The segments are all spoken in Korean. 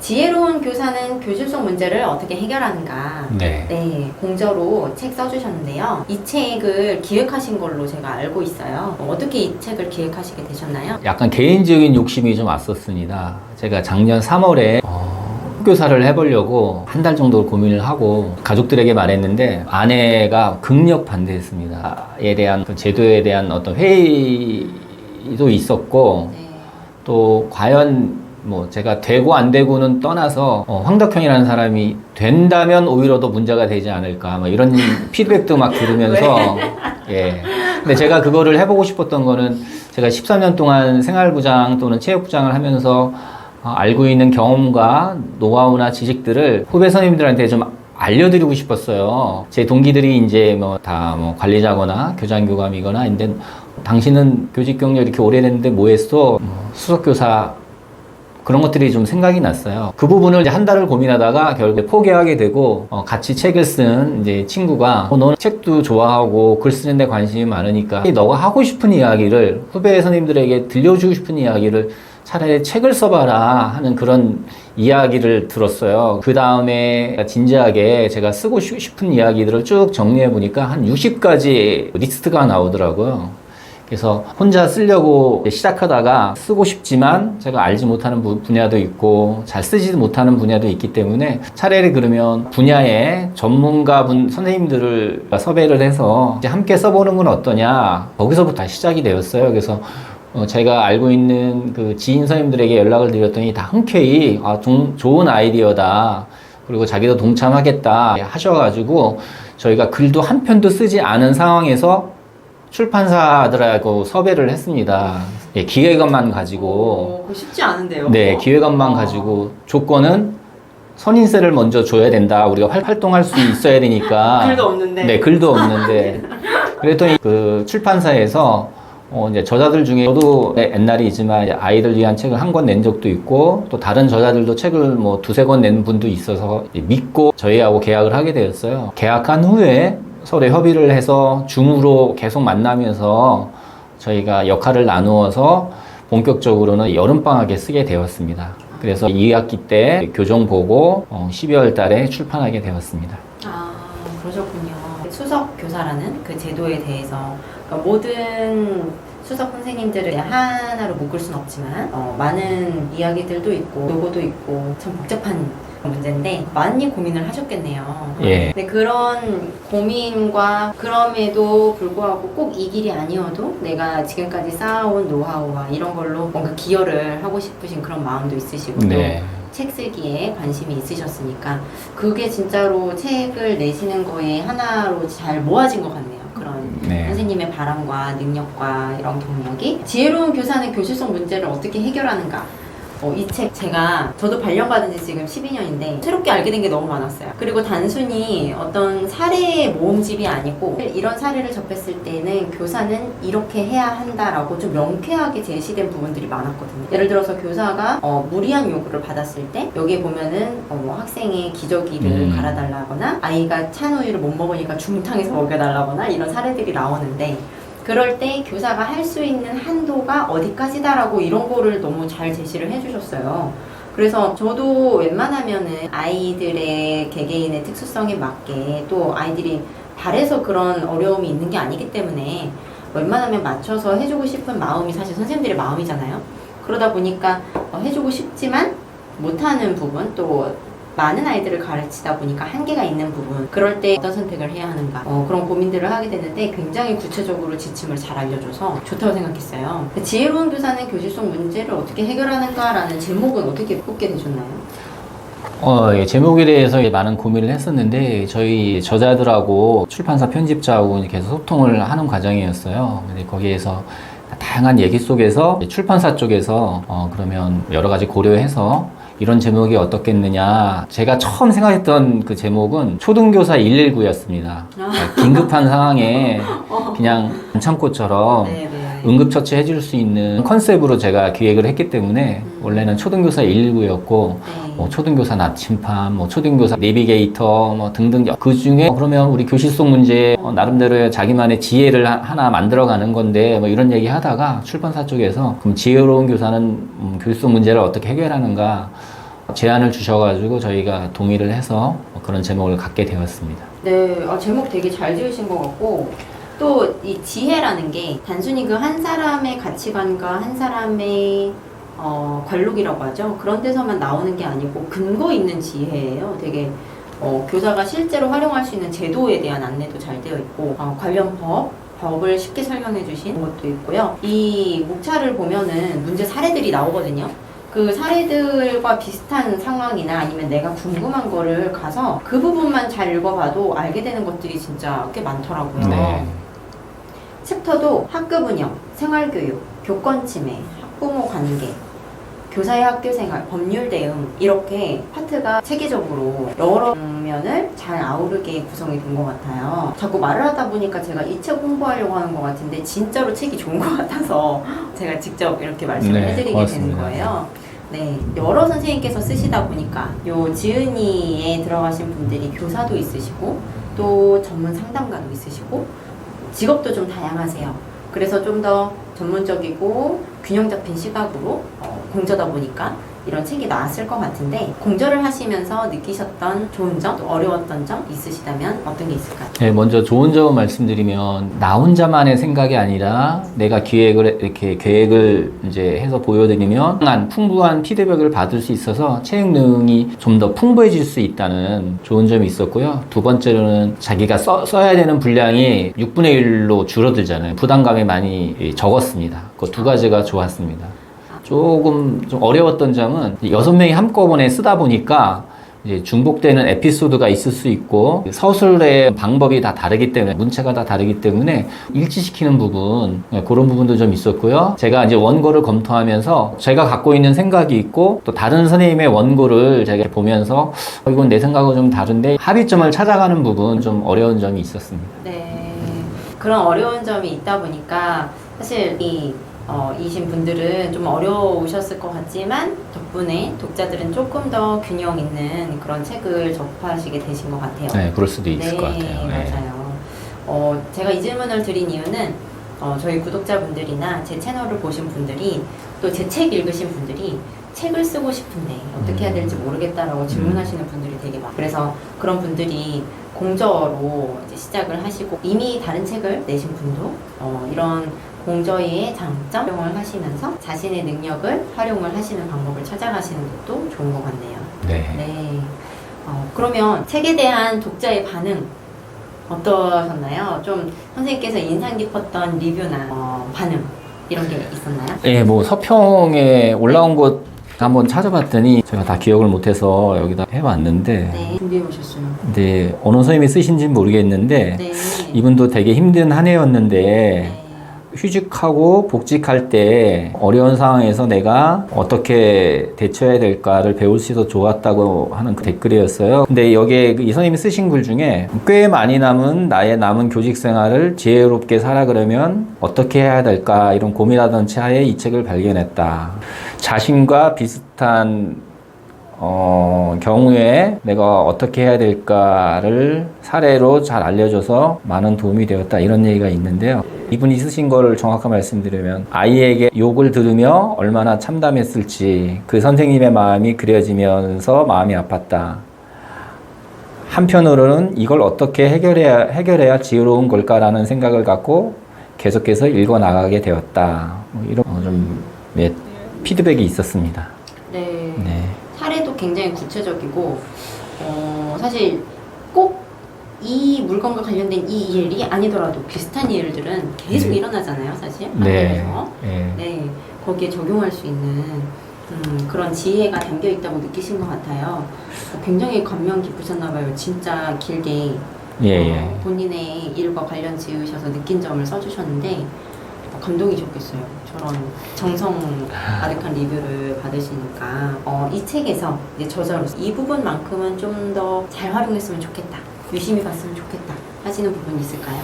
지혜로운 교사는 교실 속 문제를 어떻게 해결하는가. 네. 공저로 책 써주셨는데요. 이 책을 기획하신 걸로 제가 알고 있어요. 어떻게 이 책을 기획하시게 되셨나요? 약간 개인적인 욕심이 좀 왔었습니다. 제가 작년 3월에 교사를 해보려고 한 달 정도 고민을 하고 가족들에게 말했는데 아내가 극력 반대했습니다. 에 대한 그 제도에 대한 어떤 회의도 있었고 네. 또 과연 뭐 제가 되고 안 되고는 떠나서 황덕형이라는 사람이 된다면 오히려 더 문제가 되지 않을까 뭐 이런 피드백도 막 들으면서 예. 근데 제가 그거를 해보고 싶었던 거는 제가 13년 동안 생활부장 또는 체육부장을 하면서 알고 있는 경험과 노하우나 지식들을 후배 선임들한테 좀 알려드리고 싶었어요. 제 동기들이 이제 뭐 다 뭐 관리자거나 교장교감이거나 근데 당신은 교직 경력 이렇게 오래됐는데 뭐 했어? 수석교사 그런 것들이 좀 생각이 났어요. 그 부분을 이제 한 달을 고민하다가 결국에 포기하게 되고 같이 책을 쓴 이제 친구가 너는 책도 좋아하고 글 쓰는 데 관심이 많으니까 너가 하고 싶은 이야기를 후배 선임들에게 들려주고 싶은 이야기를 차라리 책을 써봐라 하는 그런 이야기를 들었어요. 그 다음에 진지하게 제가 쓰고 싶은 이야기들을 쭉 정리해 보니까 한 60가지 리스트가 나오더라고요. 그래서 혼자 쓰려고 시작하다가 쓰고 싶지만 제가 알지 못하는 분야도 있고 잘 쓰지도 못하는 분야도 있기 때문에 차라리 그러면 분야의 전문가분 선생님들을 섭외를 해서 이제 함께 써보는 건 어떠냐 거기서부터 시작이 되었어요. 그래서 제가 알고 있는 그 지인 선생님들에게 연락을 드렸더니 다 흔쾌히 좋은 아이디어다 그리고 자기도 동참하겠다 하셔가지고 저희가 글도 한 편도 쓰지 않은 상황에서 출판사들하고 섭외를 했습니다. 예, 기획안만 가지고. 그거 쉽지 않은데요. 네, 기획안만 가지고 조건은 선인세를 먼저 줘야 된다. 우리가 활동할 수 있어야 되니까. 글도 없는데. 네, 글도 없는데. 그랬더니 그 출판사에서 이제 저자들 중에 저도 옛날이지만 아이들 위한 책을 한 권 낸 적도 있고 또 다른 저자들도 책을 뭐 두세 권 낸 분도 있어서 믿고 저희하고 계약을 하게 되었어요. 계약한 후에 서로 협의를 해서 줌으로 계속 만나면서 저희가 역할을 나누어서 본격적으로는 여름방학에 쓰게 되었습니다. 그래서 2학기 때 교정 보고 12월 달에 출판하게 되었습니다. 아, 그러셨군요. 수석 교사라는 그 제도에 대해서 그러니까 모든 수석 선생님들을 하나로 묶을 수는 없지만 많은 이야기들도 있고 요거도 있고 참 복잡한 문제인데 많이 고민을 하셨겠네요. 예. 근데 그런 고민과 그럼에도 불구하고 꼭 이 길이 아니어도 내가 지금까지 쌓아온 노하우와 이런 걸로 뭔가 기여를 하고 싶으신 그런 마음도 있으시고 네. 책 쓰기에 관심이 있으셨으니까 그게 진짜로 책을 내시는 거에 하나로 잘 모아진 것 같네요. 그런 네. 선생님의 바람과 능력과 이런 경력이 지혜로운 교사는 교실속 문제를 어떻게 해결하는가. 이 책 저도 발령받은 지 지금 12년인데 새롭게 알게 된 게 너무 많았어요. 그리고 단순히 어떤 사례의 모음집이 아니고 이런 사례를 접했을 때는 교사는 이렇게 해야 한다라고 좀 명쾌하게 제시된 부분들이 많았거든요. 예를 들어서 교사가 무리한 요구를 받았을 때 여기에 보면은 학생의 기저귀를 갈아달라거나 아이가 찬 우유를 못 먹으니까 중탕에서 먹여달라거나 이런 사례들이 나오는데 그럴 때 교사가 할 수 있는 한도가 어디까지다라고 이런 거를 너무 잘 제시를 해주셨어요. 그래서 저도 웬만하면은 아이들의 개개인의 특수성에 맞게 또 아이들이 바래서 그런 어려움이 있는 게 아니기 때문에 웬만하면 맞춰서 해주고 싶은 마음이 사실 선생님들의 마음이잖아요. 그러다 보니까 해주고 싶지만 못하는 부분 또 많은 아이들을 가르치다 보니까 한계가 있는 부분 그럴 때 어떤 선택을 해야 하는가 그런 고민들을 하게 되는데 굉장히 구체적으로 지침을 잘 알려줘서 좋다고 생각했어요. 지혜로운 교사는 교실 속 문제를 어떻게 해결하는가 라는 제목은 어떻게 뽑게 되셨나요? 예, 제목에 대해서 많은 고민을 했었는데 저희 저자들하고 출판사 편집자하고 계속 소통을 하는 과정이었어요. 근데 거기에서 다양한 얘기 속에서 출판사 쪽에서 그러면 여러 가지 고려해서 이런 제목이 어떻겠느냐. 제가 처음 생각했던 그 제목은 초등교사 119였습니다. 긴급한 상황에 그냥 안창고처럼 응급처치 해줄 수 있는 컨셉으로 제가 기획을 했기 때문에 원래는 초등교사 119였고 초등교사 나침반, 초등교사 내비게이터 등등 그 중에 그러면 우리 교실 속 문제 나름대로 자기만의 지혜를 하나 만들어가는 건데 이런 얘기 하다가 출판사 쪽에서 그럼 지혜로운 교사는 교실 속 문제를 어떻게 해결하는가 제안을 주셔가지고 저희가 동의를 해서 그런 제목을 갖게 되었습니다. 네, 제목 되게 잘 지으신 것 같고 또 이 지혜라는 게 단순히 그 한 사람의 가치관과 한 사람의 관록이라고 하죠. 그런 데서만 나오는 게 아니고 근거 있는 지혜예요. 되게 교사가 실제로 활용할 수 있는 제도에 대한 안내도 잘 되어 있고 관련 법을 쉽게 설명해 주신 것도 있고요. 이 목차를 보면은 문제 사례들이 나오거든요. 그 사례들과 비슷한 상황이나 아니면 내가 궁금한 거를 가서 그 부분만 잘 읽어봐도 알게 되는 것들이 진짜 꽤 많더라고요. 네. 챕터도 학급 운영, 생활교육, 교권 침해, 학부모 관계, 교사의 학교 생활, 법률 대응 이렇게 파트가 체계적으로 여러 면을 잘 아우르게 구성이 된 것 같아요. 자꾸 말을 하다 보니까 제가 이 책 홍보하려고 하는 것 같은데 진짜로 책이 좋은 것 같아서 제가 직접 이렇게 말씀을 네, 해드리게 고맙습니다. 되는 거예요. 네, 여러 선생님께서 쓰시다 보니까 요 지은이에 들어가신 분들이 교사도 있으시고 또 전문 상담가도 있으시고 직업도 좀 다양하세요. 그래서 좀 더 전문적이고 균형 잡힌 시각으로 공저다 보니까 이런 책이 나왔을 것 같은데 공저를 하시면서 느끼셨던 좋은 점, 또 어려웠던 점 있으시다면 어떤 게 있을까요? 네, 먼저 좋은 점 말씀드리면 나 혼자만의 생각이 아니라 내가 이렇게 계획을 이제 해서 보여드리면 풍부한 피드백을 받을 수 있어서 책 능이 좀 더 풍부해질 수 있다는 좋은 점이 있었고요. 두 번째로는 자기가 써야 되는 분량이 6분의 1로 줄어들잖아요. 부담감이 많이 적었습니다. 그 두 가지가 좋았습니다. 조금 좀 어려웠던 점은 6명이 한꺼번에 쓰다 보니까 이제 중복되는 에피소드가 있을 수 있고 서술의 방법이 다 다르기 때문에 문체가 다 다르기 때문에 일치시키는 부분 그런 부분도 좀 있었고요. 제가 이제 원고를 검토하면서 제가 갖고 있는 생각이 있고 또 다른 선생님의 원고를 제가 보면서 이건 내 생각하고 좀 다른데 합의점을 찾아가는 부분 좀 어려운 점이 있었습니다. 네, 그런 어려운 점이 있다 보니까 사실 이신 분들은 좀 어려우셨을 것 같지만 덕분에 독자들은 조금 더 균형 있는 그런 책을 접하시게 되신 것 같아요. 네, 그럴 수도 있을 네, 것 같아요. 네. 맞아요. 제가 이 질문을 드린 이유는 저희 구독자분들이나 제 채널을 보신 분들이 또 제 책 읽으신 분들이 책을 쓰고 싶은데 어떻게 해야 될지 모르겠다라고 질문하시는 분들이 되게 많아요. 그래서 그런 분들이 공저로 이제 시작을 하시고 이미 다른 책을 내신 분도 이런 공저의 장점 활용을 하시면서 자신의 능력을 활용을 하시는 방법을 찾아가시는 것도 좋은 것 같네요. 네. 네. 그러면 책에 대한 독자의 반응 어떠셨나요? 좀 선생님께서 인상 깊었던 리뷰나 반응 이런 게 있었나요? 네, 뭐 서평에 올라온 것 한번 찾아봤더니 제가 다 기억을 못해서 여기다 해봤는데 네, 준비해 오셨어요. 근데 어느 선생님이 쓰신지는 모르겠는데 네. 이분도 되게 힘든 한 해였는데 네. 휴직하고 복직할 때 어려운 상황에서 내가 어떻게 대처해야 될까를 배울 수 있어서 좋았다고 하는 그 댓글이었어요. 근데 여기에 이 선생님이 쓰신 글 중에 꽤 많이 남은 나의 남은 교직 생활을 지혜롭게 살아 그러면 어떻게 해야 될까 이런 고민하던 차에 이 책을 발견했다. 자신과 비슷한 경우에 내가 어떻게 해야 될까를 사례로 잘 알려줘서 많은 도움이 되었다 이런 얘기가 있는데요. 이분이 쓰신 거를 정확하게 말씀드리면 아이에게 욕을 들으며 얼마나 참담했을지 그 선생님의 마음이 그려지면서 마음이 아팠다. 한편으로는 이걸 어떻게 해결해야 지혜로운 걸까라는 생각을 갖고 계속해서 읽어나가게 되었다. 이런 좀 피드백이 있었습니다. 네. 네. 사례도 굉장히 구체적이고 사실 꼭 이 물건과 관련된 이 일이 아니더라도 비슷한 일들은 계속 네. 일어나잖아요, 사실. 네. 학교에서. 네. 네. 거기에 적용할 수 있는 그런 지혜가 담겨 있다고 느끼신 것 같아요. 굉장히 감명 깊으셨나 봐요. 진짜 길게 예. 본인의 일과 관련 지으셔서 느낀 점을 써주셨는데 감동이셨겠어요. 저런 정성 가득한 리뷰를 받으시니까 이 책에서 이제 저자로서 이 부분만큼은 좀 더 잘 활용했으면 좋겠다, 유심히 봤으면 좋겠다 하시는 부분이 있을까요?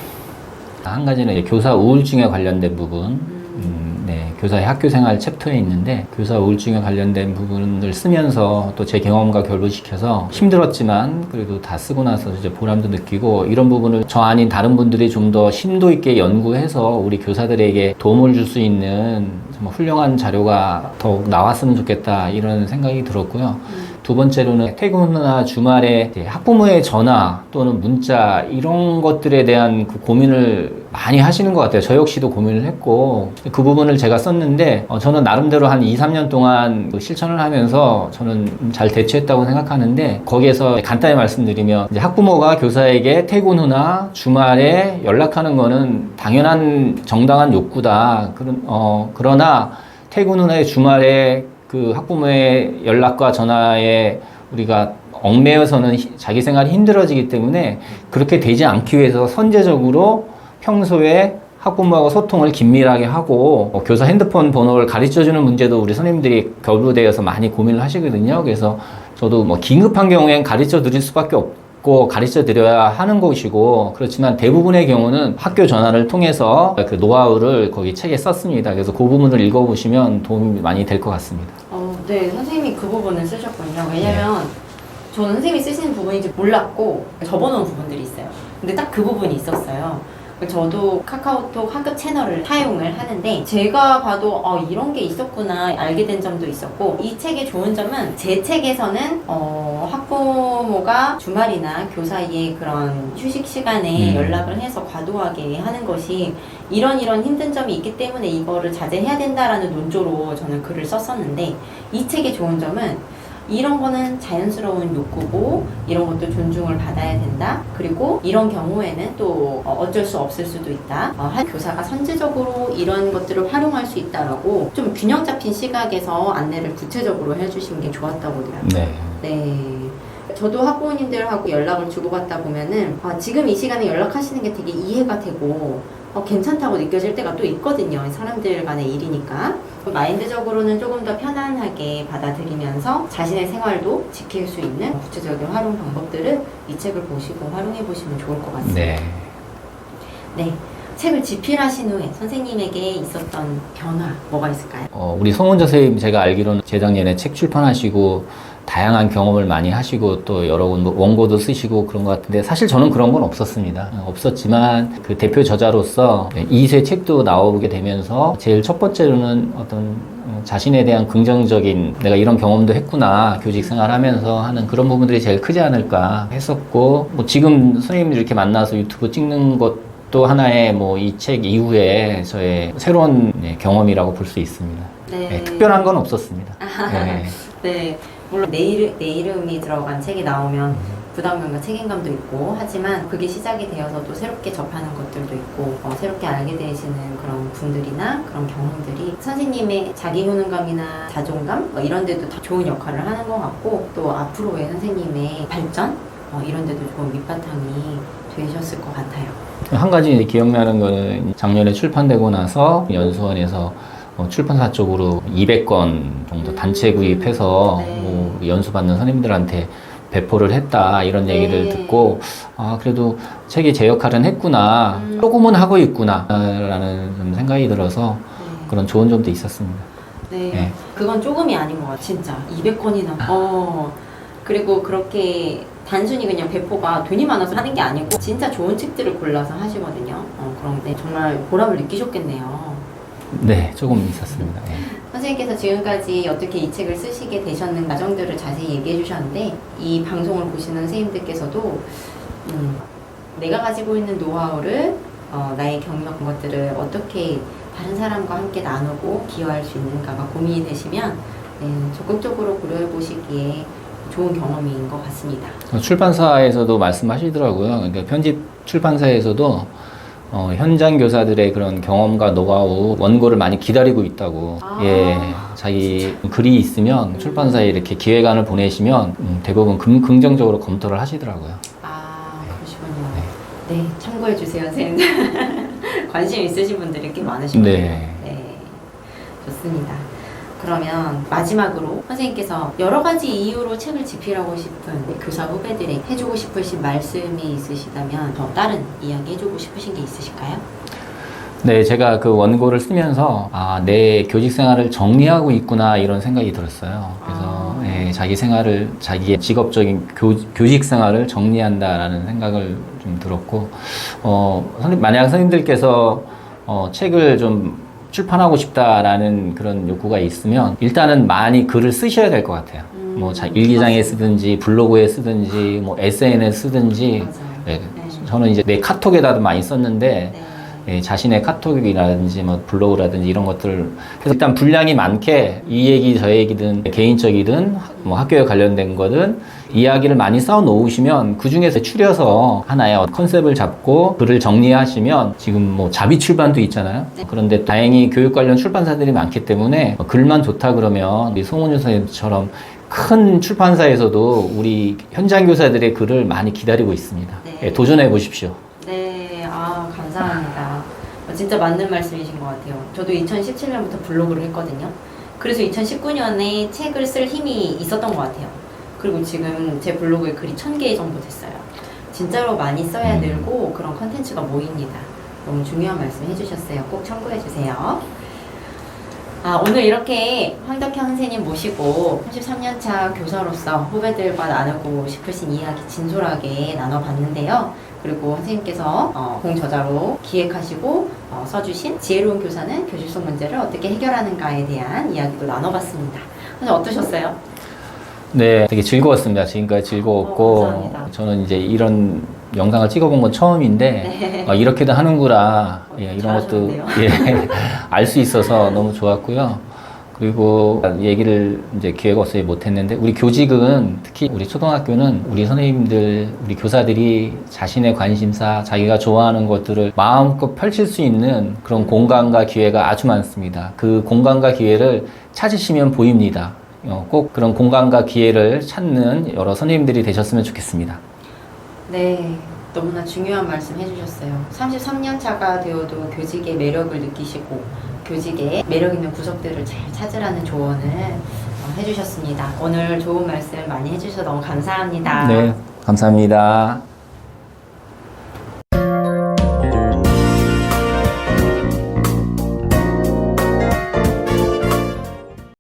한 가지는 이제 교사 우울증에 관련된 부분, 네, 교사의 학교생활 챕터에 있는데 교사 우울증에 관련된 부분을 쓰면서 또 제 경험과 결부시켜서 힘들었지만 그래도 다 쓰고 나서 이제 보람도 느끼고 이런 부분을 저 아닌 다른 분들이 좀 더 심도 있게 연구해서 우리 교사들에게 도움을 줄 수 있는 정말 훌륭한 자료가 더욱 나왔으면 좋겠다 이런 생각이 들었고요. 두 번째로는 퇴근 후나 주말에 이제 학부모의 전화 또는 문자 이런 것들에 대한 그 고민을 많이 하시는 것 같아요. 저 역시도 고민을 했고 그 부분을 제가 썼는데 저는 나름대로 한 2, 3년 동안 그 실천을 하면서 저는 잘 대처했다고 생각하는데 거기에서 간단히 말씀드리면 이제 학부모가 교사에게 퇴근 후나 주말에 연락하는 거는 당연한 정당한 욕구다. 그러나 퇴근 후나 주말에 그 학부모의 연락과 전화에 우리가 얽매여서는 자기 생활이 힘들어지기 때문에 그렇게 되지 않기 위해서 선제적으로 평소에 학부모하고 소통을 긴밀하게 하고 교사 핸드폰 번호를 가르쳐주는 문제도 우리 선생님들이 교부대에서 많이 고민을 하시거든요. 그래서 저도 뭐 긴급한 경우엔 가르쳐 드릴 수밖에 없고 가르쳐 드려야 하는 것이고 그렇지만 대부분의 경우는 학교 전화를 통해서 그 노하우를 거기 책에 썼습니다. 그래서 그 부분을 읽어보시면 도움이 많이 될 것 같습니다. 네, 선생님이 그 부분을 쓰셨군요. 왜냐면 저는 선생님이 쓰시는 부분인지 몰랐고 접어놓은 부분들이 있어요. 근데 딱 그 부분이 있었어요. 저도 카카오톡 학급 채널을 사용을 하는데 제가 봐도 이런 게 있었구나 알게 된 점도 있었고 이 책의 좋은 점은 제 책에서는 학부모가 주말이나 교사의 그런 휴식 시간에 연락을 해서 과도하게 하는 것이 이런 힘든 점이 있기 때문에 이거를 자제해야 된다라는 논조로 저는 글을 썼었는데 이 책의 좋은 점은 이런 거는 자연스러운 욕구고 이런 것도 존중을 받아야 된다. 그리고 이런 경우에는 또 어쩔 수 없을 수도 있다. 한 교사가 선제적으로 이런 것들을 활용할 수 있다라고 좀 균형 잡힌 시각에서 안내를 구체적으로 해주신 게 좋았다고 들어요. 네. 저도 학부모님들하고 연락을 주고받다 보면은 지금 이 시간에 연락하시는 게 되게 이해가 되고 괜찮다고 느껴질 때가 또 있거든요. 사람들 간의 일이니까. 마인드적으로는 조금 더 편안하게 받아들이면서 자신의 생활도 지킬 수 있는 구체적인 활용 방법들을 이 책을 보시고 활용해 보시면 좋을 것 같습니다. 네. 책을 집필하신 후에 선생님에게 있었던 변화 뭐가 있을까요? 우리 송원자 선생님 제가 알기로는 재작년에 책 출판하시고 다양한 경험을 많이 하시고 또 여러 원고도 쓰시고 그런 것 같은데 사실 저는 그런 건 없었습니다. 없었지만 그 대표 저자로서 2세 책도 나오게 되면서 제일 첫 번째로는 어떤 자신에 대한 긍정적인 내가 이런 경험도 했구나 교직 생활하면서 하는 그런 부분들이 제일 크지 않을까 했었고 뭐 지금 선생님들 이렇게 만나서 유튜브 찍는 것도 하나의 뭐 이 책 이후에 저의 새로운 경험이라고 볼 수 있습니다. 네, 특별한 건 없었습니다. 네. 물론 내 이름이 들어간 책이 나오면 부담감과 책임감도 있고 하지만 그게 시작이 되어서 또 새롭게 접하는 것들도 있고 새롭게 알게 되시는 그런 분들이나 그런 경험들이 선생님의 자기 효능감이나 자존감 이런 데도 다 좋은 역할을 하는 것 같고 또 앞으로의 선생님의 발전 이런 데도 좋은 밑바탕이 되셨을 것 같아요. 한 가지 기억나는 거는 작년에 출판되고 나서 연수원에서 출판사 쪽으로 200권 정도 단체 구입해서 뭐 연수받는 선생님들한테 배포를 했다 이런 얘기를 듣고 그래도 책이 제 역할은 했구나 조금은 하고 있구나 라는 좀 생각이 들어서 그런 좋은 점도 있었습니다. 네. 그건 조금이 아닌 것 같아요. 진짜 200권이나 그리고 그렇게 단순히 그냥 배포가 돈이 많아서 하는 게 아니고 진짜 좋은 책들을 골라서 하시거든요. 그런데 정말 보람을 느끼셨겠네요. 네, 조금 있었습니다. 선생님께서 지금까지 어떻게 이 책을 쓰시게 되셨는 과정들을 자세히 얘기해 주셨는데 이 방송을 보시는 선생님들께서도 내가 가지고 있는 노하우를 나의 경력 것들을 어떻게 다른 사람과 함께 나누고 기여할 수 있는가가 고민이 되시면 적극적으로 고려해 보시기에 좋은 경험인 것 같습니다. 출판사에서도 말씀하시더라고요. 그러니까 편집 출판사에서도 현장 교사들의 그런 경험과 노하우 원고를 많이 기다리고 있다고. 자기 글이 있으면 출판사에 이렇게 기획안을 보내시면 대부분 긍정적으로 검토를 하시더라고요. 그러시군요. 네, 참고해 주세요, 선생님. 관심 있으신 분들이 꽤 많으시거든요. 네, 좋습니다. 그러면 마지막으로 선생님께서 여러 가지 이유로 책을 집필하고 싶은 교사 후배들에게 해주고 싶으신 말씀이 있으시다면 더 다른 이야기 해주고 싶으신 게 있으실까요? 네, 제가 그 원고를 쓰면서 내 교직 생활을 정리하고 있구나 이런 생각이 들었어요. 그래서 자기 생활을 자기의 직업적인 교직 생활을 정리한다라는 생각을 좀 들었고 만약 선생님들께서 책을 좀 출판하고 싶다라는 그런 욕구가 있으면 일단은 많이 글을 쓰셔야 될 것 같아요. 뭐 일기장에 쓰든지 블로그에 쓰든지 뭐 SNS 쓰든지 맞아요. 예, 네. 저는 이제 내 카톡에다도 많이 썼는데 네. 예, 자신의 카톡이라든지 뭐 블로그라든지 이런 것들 그래서 일단 분량이 많게 이 얘기 저 얘기든 개인적이든 뭐 학교에 관련된 거든 이야기를 많이 쌓아 놓으시면 그 중에서 추려서 하나의 컨셉을 잡고 글을 정리하시면 지금 뭐 자비 출판도 있잖아요. 네. 그런데 다행히 교육 관련 출판사들이 많기 때문에 글만 좋다 그러면 우리 송은유 선생님처럼 큰 출판사에서도 우리 현장 교사들의 글을 많이 기다리고 있습니다. 네. 예, 도전해 보십시오. 네, 감사합니다. 진짜 맞는 말씀이신 것 같아요. 저도 2017년부터 블로그를 했거든요. 그래서 2019년에 책을 쓸 힘이 있었던 것 같아요. 그리고 지금 제 블로그에 글이 1000개 정도 됐어요. 진짜로 많이 써야 늘고 그런 컨텐츠가 모입니다. 너무 중요한 말씀 해주셨어요. 꼭 참고해주세요. 오늘 이렇게 황덕형 선생님 모시고 33년차 교사로서 후배들과 나누고 싶으신 이야기 진솔하게 나눠봤는데요. 그리고 선생님께서 공저자로 기획하시고 써주신 지혜로운 교사는 교실 속 문제를 어떻게 해결하는가에 대한 이야기도 나눠봤습니다. 선생님 어떠셨어요? 네, 되게 즐거웠습니다. 지금까지 즐거웠고 감사합니다. 저는 이제 이런 영상을 찍어본 건 처음인데 네. 이렇게 하는구나 예, 이런 것도 잘하셨네요. 예, 알 수 있어서 너무 좋았고요. 그리고 얘기를 이제 기회가 없어서 못했는데 우리 교직은 특히 우리 초등학교는 우리 선생님들, 우리 교사들이 자신의 관심사, 자기가 좋아하는 것들을 마음껏 펼칠 수 있는 그런 공간과 기회가 아주 많습니다. 그 공간과 기회를 찾으시면 보입니다. 꼭 그런 공간과 기회를 찾는 여러 선생님들이 되셨으면 좋겠습니다. 네, 너무나 중요한 말씀 해주셨어요. 33년 차가 되어도 교직의 매력을 느끼시고 교직의 매력 있는 구석들을 잘 찾으라는 조언을 해주셨습니다. 오늘 좋은 말씀 많이 해주셔서 너무 감사합니다. 네, 감사합니다.